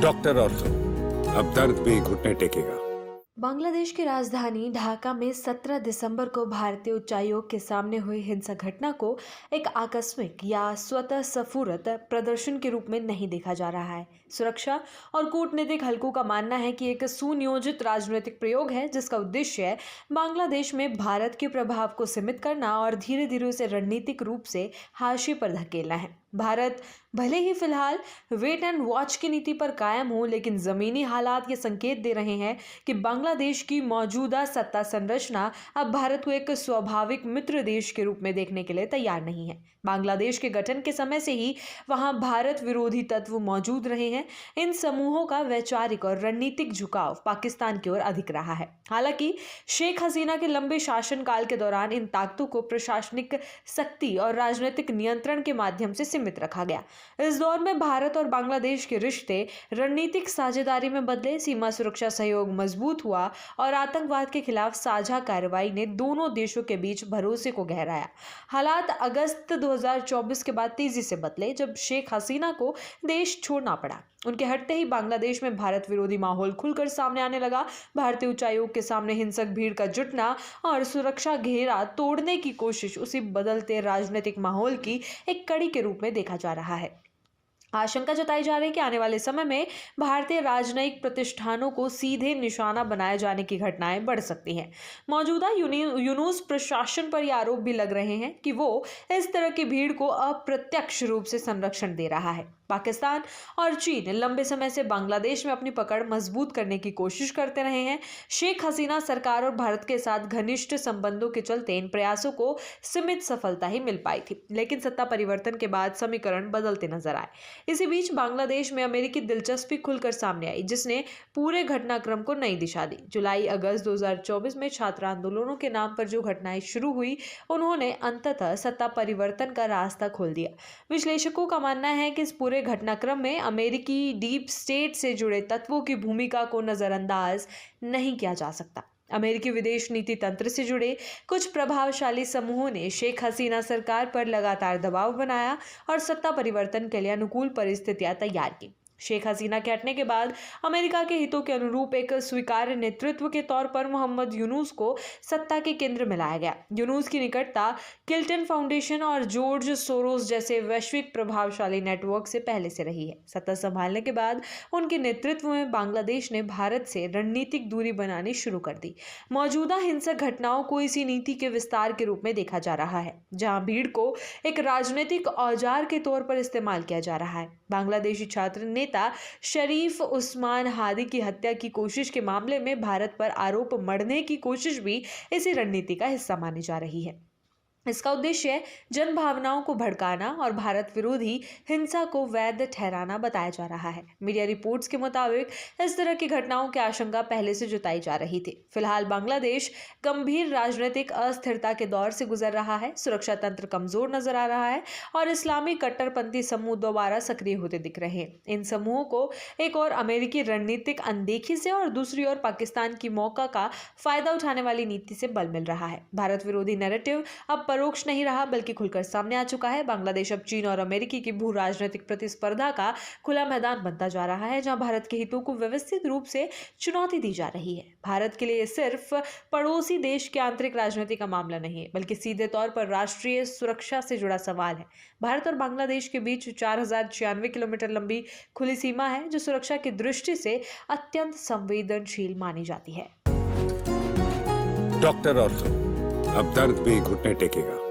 Doctor ortho, अब दर्द भी घुटने टेकेगा। बांग्लादेश की राजधानी ढाका में 17 दिसंबर को भारतीय उच्चायोग के सामने हुई हिंसक घटना को एक आकस्मिक या स्वतः स्फूर्त प्रदर्शन के रूप में नहीं देखा जा रहा है। सुरक्षा और कूटनीतिक हलकों का मानना है कि एक सुनियोजित राजनीतिक प्रयोग है जिसका उद्देश्य बांग्लादेश में भारत के प्रभाव को सीमित करना और धीरे धीरे उसे रणनीतिक रूप से हाशिए पर धकेलना है। भारत भले ही फिलहाल वेट एंड वॉच की नीति पर कायम हो, लेकिन जमीनी हालात ये संकेत दे रहे हैं कि बांग्लादेश की मौजूदा सत्ता संरचना अब भारत को एक स्वाभाविक मित्र देश के रूप में देखने के लिए तैयार नहीं है। बांग्लादेश के गठन के समय से ही वहां भारत विरोधी तत्व मौजूद रहे हैं। इन समूहों का वैचारिक और रणनीतिक झुकाव पाकिस्तान की ओर अधिक रहा है। हालांकि शेख हसीना के लंबे शासनकाल के दौरान इन ताकतों को प्रशासनिक सख्ती और राजनीतिक नियंत्रण के माध्यम से सीमित रखा गया। इस दौर में भारत और बांग्लादेश के रिश्ते रणनीतिक साझेदारी में बदले, सीमा सुरक्षा सहयोग मजबूत हुआ और आतंकवाद के खिलाफ साझा कार्रवाई ने दोनों देशों के बीच भरोसे को गहराया। हालात अगस्त 2024 के बाद तेजी से बदले जब शेख हसीना को देश छोड़ना पड़ा। उनके हटते ही बांग्लादेश में भारत विरोधी माहौल खुलकर सामने आने लगा। भारतीय उच्चायोग के सामने हिंसक भीड़ का जुटना और सुरक्षा घेरा तोड़ने की कोशिश उसी बदलते राजनीतिक माहौल की एक कड़ी के रूप में देखा जा रहा है। आशंका जताई जा रही है कि आने वाले समय में भारतीय राजनयिक प्रतिष्ठानों को सीधे निशाना बनाए जाने की घटनाएं बढ़ सकती हैं। मौजूदा यूनुस प्रशासन पर यह आरोप भी लग रहे हैं कि वो इस तरह की भीड़ को अप्रत्यक्ष रूप से संरक्षण दे रहा है। पाकिस्तान और चीन लंबे समय से बांग्लादेश में अपनी पकड़ मजबूत करने की कोशिश करते रहे हैं। शेख हसीना सरकार और भारत के साथ घनिष्ठ संबंधों के चलते इन प्रयासों को सीमित सफलता ही मिल पाई थी, लेकिन सत्ता परिवर्तन के बाद समीकरण बदलते नजर आए। इसी बीच बांग्लादेश में अमेरिकी दिलचस्पी खुलकर सामने आई, जिसने पूरे घटनाक्रम को नई दिशा दी। जुलाई अगस्त 2024 में छात्र आंदोलनों के नाम पर जो घटनाएं शुरू हुई, उन्होंने अंततः सत्ता परिवर्तन का रास्ता खोल दिया। विश्लेषकों का मानना है कि इस पूरे घटनाक्रम में अमेरिकी डीप स्टेट से जुड़े तत्वों की भूमिका को नजरअंदाज नहीं किया जा सकता। अमेरिकी विदेश नीति तंत्र से जुड़े कुछ प्रभावशाली समूहों ने शेख हसीना सरकार पर लगातार दबाव बनाया और सत्ता परिवर्तन के लिए अनुकूल परिस्थितियां तैयार की। शेख हसीना के हटने के बाद अमेरिका के हितों के अनुरूप एक स्वीकार्य नेतृत्व के तौर पर मोहम्मद यूनुस को सत्ता के केंद्र में लाया गया। यूनुस की निकटता किल्टन फाउंडेशन और जॉर्ज सोरोस जैसे वैश्विक प्रभावशाली नेटवर्क से पहले से रही है। सत्ता संभालने के बाद उनके नेतृत्व में बांग्लादेश ने भारत से रणनीतिक दूरी बनानी शुरू कर दी। मौजूदा हिंसक घटनाओं को इसी नीति के विस्तार के रूप में देखा जा रहा है, जहां भीड़ को एक राजनीतिक औजार के तौर पर इस्तेमाल किया जा रहा है। बांग्लादेशी छात्र नेता शरीफ उस्मान हादी की हत्या की कोशिश के मामले में भारत पर आरोप मढ़ने की कोशिश भी इसी रणनीति का हिस्सा मानी जा रही है। इसका उद्देश्य जन भावनाओं को भड़काना और भारत विरोधी हिंसा को वैध ठहराना बताया जा रहा है। मीडिया रिपोर्ट्स के मुताबिक इस तरह की घटनाओं की आशंका पहले से जताई जा रही थी। फिलहाल बांग्लादेश गंभीर राजनीतिक अस्थिरता के दौर से गुजर रहा है। सुरक्षा तंत्र कमजोर नजर आ रहा है और इस्लामी कट्टरपंथी समूह दोबारा सक्रिय होते दिख रहे हैं। इन समूहों को एक और अमेरिकी रणनीतिक अनदेखी से और दूसरी ओर पाकिस्तान की मौका का फायदा उठाने वाली नीति से बल मिल रहा है। भारत विरोधी नैरेटिव अब परोक्ष नहीं रहा बल्कि खुलकर सामने आ चुका है। बांग्लादेश अब चीन और अमेरिकी की भू राजनीतिक प्रतिस्पर्धा का खुला मैदान बनता जा रहा है, जहां भारत के हितों को व्यवस्थित रूप से चुनौती दी जा रही है। भारत के लिए सिर्फ पड़ोसी देश के आंतरिक राजनीति का मामला नहीं है, बल्कि सीधे तौर पर राष्ट्रीय सुरक्षा से जुड़ा सवाल है। भारत और बांग्लादेश के बीच 4096 किलोमीटर लंबी खुली सीमा है, जो सुरक्षा की दृष्टि से अत्यंत संवेदनशील मानी जाती है। डॉक्टर ऑर्थो, अब दर्द भी घुटने टेकेगा।